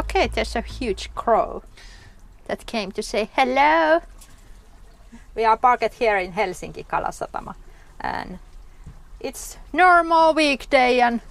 Okay, there's a huge crow that came to say hello. We are parked here in Helsinki Kalasatama, and it's normal weekday, and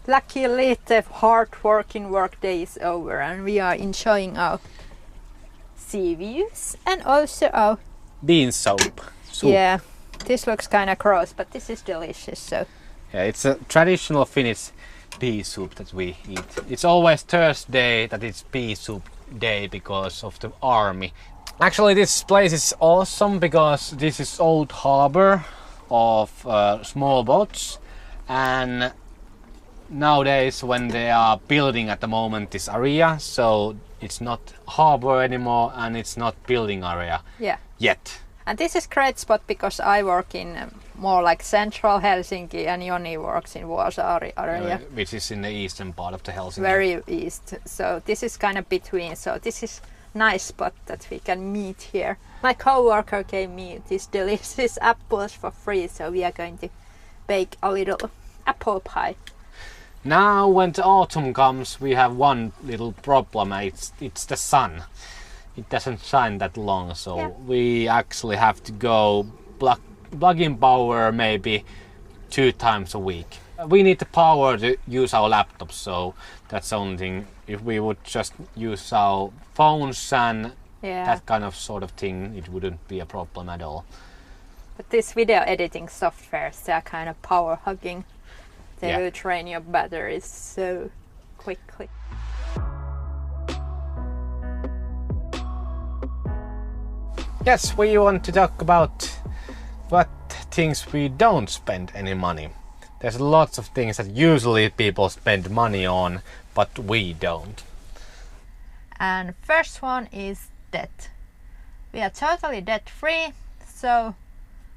luckily the hard-working workday is over, and we are enjoying our sea views and also our bean soup. Yeah, this looks kind of gross, but this is delicious. So yeah, it's a traditional Finnish pea soup that we eat. It's always Thursday that it's pea soup day because of the army. Actually, this place is awesome because this is old harbor of small boats, and nowadays when they are building at the moment this area, so it's not harbor anymore and it's not building area yet. And this is great spot because I work in more like central Helsinki, and Joni works in Vuosaari area, which is in the eastern part of the Helsinki. Very east. So this is kind of between. So this is nice spot that we can meet here. My co-worker gave me these delicious apples for free, so we are going to bake a little apple pie. Now when the autumn comes, we have one little problem. It's the sun. It doesn't shine that long, so we actually have to go plug in power maybe 2 times a week. We need the power to use our laptops, so that's the only thing. If we would just use our phones and that kind of sort of thing, it wouldn't be a problem at all. But these video editing softwares, they are kind of power hugging. They will drain your batteries so quickly. Yes, we want to talk about what things we don't spend any money. There's lots of things that usually people spend money on, but we don't. And first one is debt. We are totally debt free, so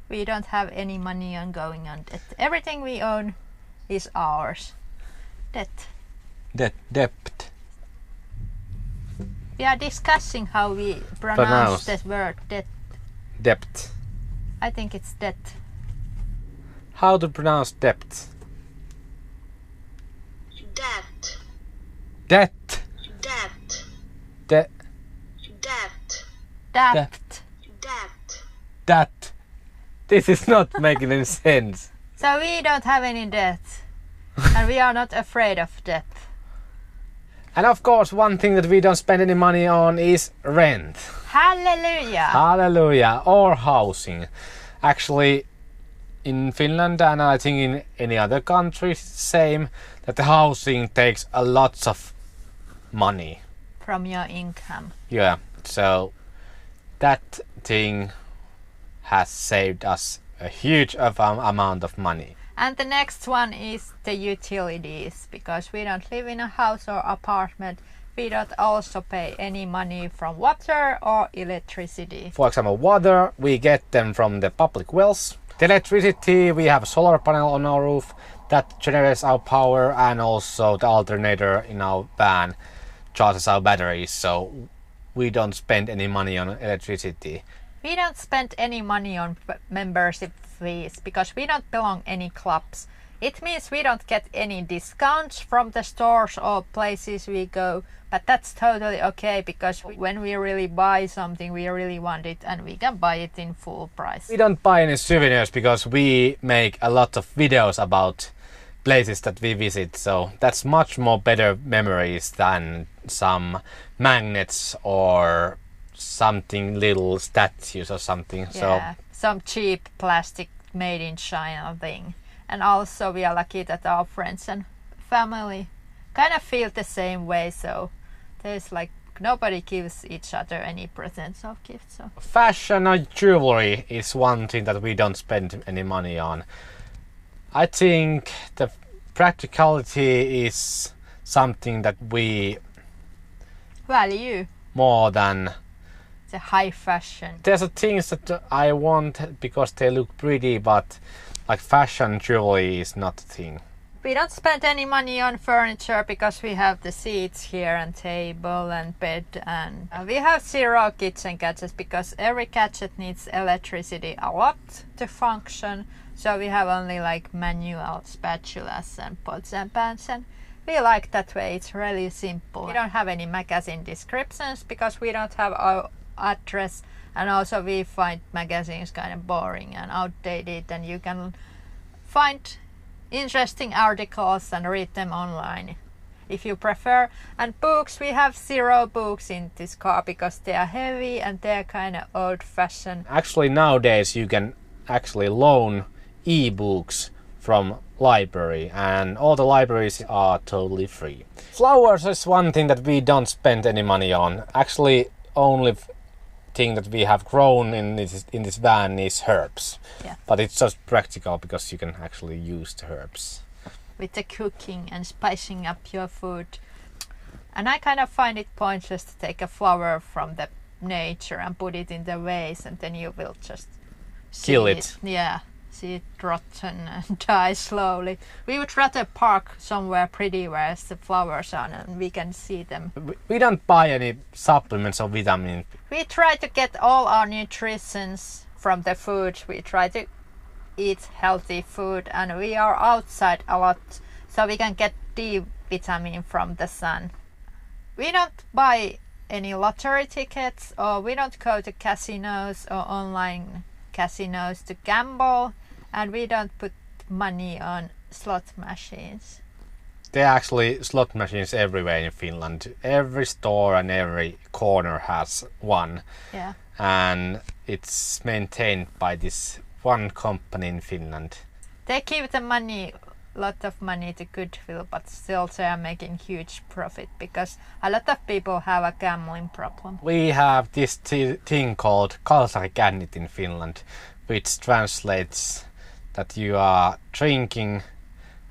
we don't have any money on going on debt. Everything we own is ours. Debt. Debt. We are discussing how we pronounce that word debt. Debt. I think it's debt. How to pronounce debt? Debt. Debt. Debt. Debt. Debt. Debt. Debt. That. This is not making any sense. So we don't have any debt, and we are not afraid of debt. And of course, one thing that we don't spend any money on is rent. Hallelujah! Hallelujah! Or housing. Actually, in Finland and I think in any other country, same, that the housing takes a lot of money. From your income. Yeah, so that thing has saved us a huge amount of money. And the next one is the utilities, because we don't live in a house or apartment. We don't also pay any money from water or electricity. For example, water, we get them from the public wells. The electricity, we have a solar panel on our roof that generates our power, and also the alternator in our van charges our batteries, so we don't spend any money on electricity. We don't spend any money on membership fees because we don't belong any clubs. It means we don't get any discounts from the stores or places we go, but that's totally okay because when we really buy something, we really want it and we can buy it in full price. We don't buy any souvenirs because we make a lot of videos about places that we visit, so that's much more better memories than some magnets or something little statues or something. Yeah, some cheap plastic made in China thing. And also we are lucky that our friends and family kind of feel the same way, so there's like nobody gives each other any presents or gifts. So. Fashion and jewelry is one thing that we don't spend any money on. I think the practicality is something that we value more than the high fashion. There's things that I want because they look pretty, but like fashion jewelry is not a thing. We don't spend any money on furniture because we have the seats here and table and bed, and we have zero kitchen gadgets because every gadget needs electricity a lot to function. So we have only like manual spatulas and pots and pans and We like that way, it's really simple. We don't have any magazine descriptions because we don't have our address, and also we find magazines kind of boring and outdated, and you can find interesting articles and read them online if you prefer. And books, we have 0 books in this car because they are heavy and they're kind of old-fashioned. Actually nowadays you can actually loan e-books from library, and all the libraries are totally free. Flowers is one thing that we don't spend any money on. Actually only thing that we have grown in this van is herbs. Yeah. But it's just practical because you can actually use the herbs with the cooking and spicing up your food. And I kind of find it pointless to take a flower from the nature and put it in the vase, and then you will just kill it. Yeah, see it rotten and die slowly. We would rather park somewhere pretty where the flowers are and we can see them. We don't buy any supplements or vitamins. We try to get all our nutrition from the food. We try to eat healthy food, and we are outside a lot so we can get D vitamin from the sun. We don't buy any lottery tickets, or we don't go to casinos or online casinos to gamble, and we don't put money on slot machines. There are actually slot machines everywhere in Finland. Every store and every corner has one. Yeah. And it's maintained by this one company in Finland. They give the money, lot of money to Goodwill, but still they are making huge profit because a lot of people have a gambling problem. We have this thing called kalsarikännit in Finland, which translates that you are drinking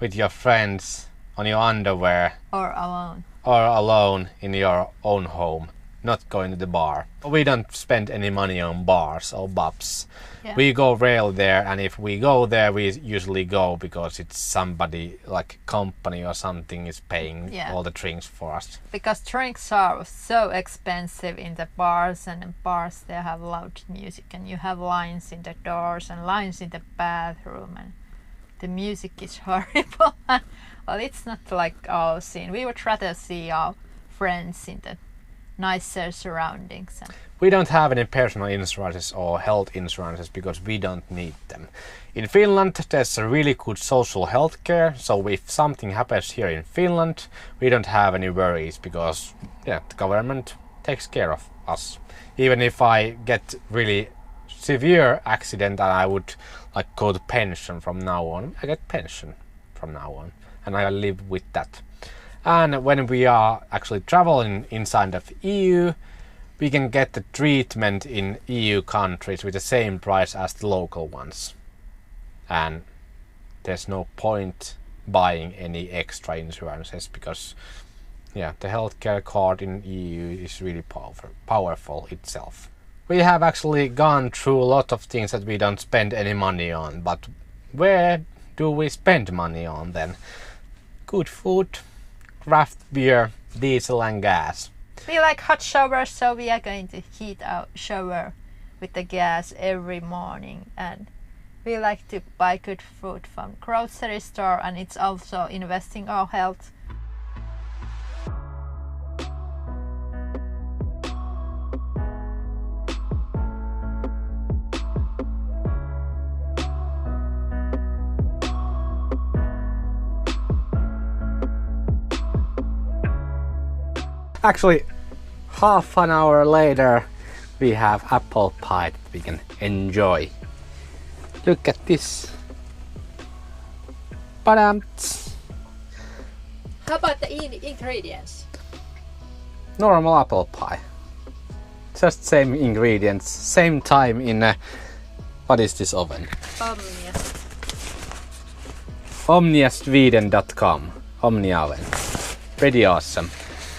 with your friends on your underwear Or alone. or alone in your own home, not going to the bar. We don't spend any money on bars or pubs. Yeah. We go rarely there, and if we go there we usually go because it's somebody like company or something is paying all the drinks for us. Because drinks are so expensive in the bars, and in bars they have loud music and you have lines in the doors and lines in the bathroom, and the music is horrible. Well, it's not like our scene. We would rather see our friends in the nicer surroundings. We don't have any personal insurances or health insurances because we don't need them. In Finland there's a really good social health care, so if something happens here in Finland we don't have any worries because the government takes care of us. Even if I get really severe accident and I would like go to pension from now on, I get pension from now on and I live with that. And when we are actually traveling inside of EU, we can get the treatment in EU countries with the same price as the local ones. And there's no point buying any extra insurances because the healthcare card in EU is really powerful itself. We have actually gone through a lot of things that we don't spend any money on, but where do we spend money on then? Good food, craft beer, diesel and gas. We like hot showers, so we are going to heat our shower with the gas every morning, and we like to buy good food from grocery store, and it's also investing our health. Actually, half an hour later we have apple pie that we can enjoy. Look at this. Badam. How about the ingredients? Normal apple pie. Just same ingredients, same time in a, what is this oven? OmniaSweden.com. Omnia oven. Pretty awesome.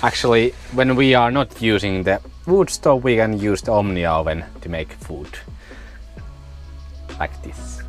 Actually, when we are not using the wood stove, we can use the Omnia oven to make food. Like this.